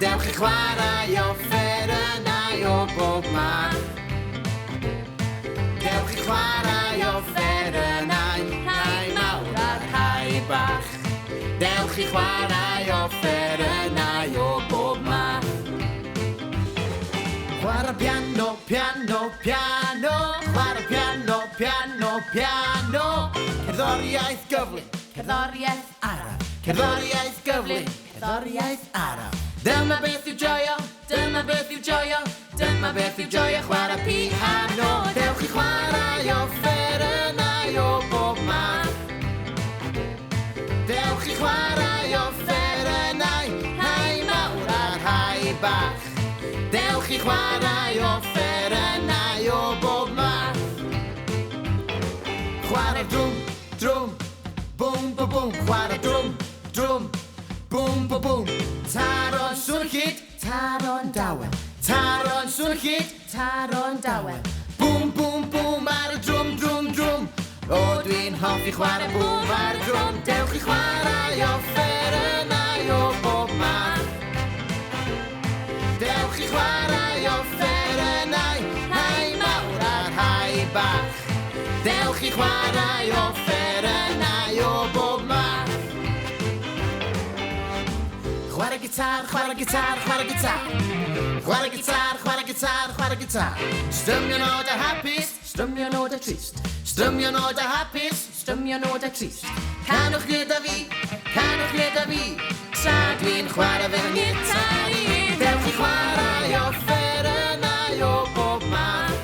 Dewch chi chwarae offerynnau o bob math. Dewch chi chwarae offerynnau, rhai mawr a rhai bach. Dewch chi chwarae offerynnau o bob math. Chwarae piano, piano, piano. Chwarae piano, piano, piano. Cerddoriaeth gyflym, cerddoriaeth araf. Cerddoriaeth gyflym, cerddoriaeth araf. Dyma beth yw joio, dyma beth yw joio. Dyma beth yw joio chwarae piano. Dewch chi chwarae offerynnau o bob math. Dewch chi chwarae offerynnau, rhai mawr a rhai bach. Dewch chi chwarae offerynnau o bob math. Chwarae drwm, drwm, bwm, bwm, bwm. Chwarae drwm, drwm, bwm, bwm, bwm. Taro'n swnllyd, taro'n dawen. Taro'n swnllyd, taro'n dawen. Bwm, bwm, bwm ar y drwm, drwm, drwm. O, dwi'n hoffi chwarae bwm ar y drwm. Dewch chi chwarae offerynnau o bob math. Dewch chi chwarae offerynnau, rhai mawr a rhai bach. Dewch chi chwarae offerynnau o bob math. Chwarae gitar, chwarae gitar, chwarae gitar. Chwarae gitar, chwarae gitar, chwarae gitar. Strymio nodau hapus, strymio nodau trist. Strymio nodau hapus, strymio nodau trist. Canwch gyda fi, canwch gyda fi. Tra dwi'n chwarae fe fy gitar i. Dewch chi chwarae offerynnau o bob math.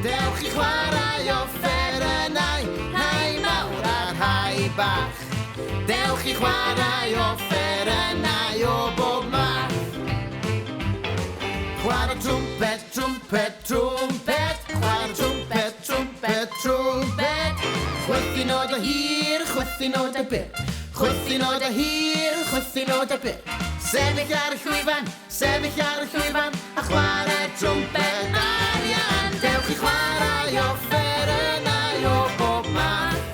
Dewch chi chwarae offerynnau, rhai mawr a rhai bach. Dewch chi chwarae offerynnau o bob math. Chwarae trwmpet, trwmpet, trwmpet. Chwarae trwmpet, trwmpet, trwmpet. Chwythu nodau hir, chwythu nodau byr. Chwythu nodau hir, chwythu nodau byr. Sefyll ar y llwyfan, sefyll ar y llwyfan. A chwarae trwmpet arian. Dewch chi chwarae offerynnau o bob math.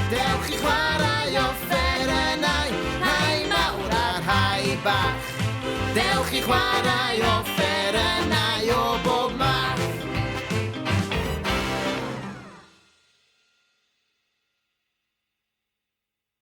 Dewch chi chwarae offerynnau, rhai mawr a rhai bach. Dewch chi chwarae offerynnau o bob math.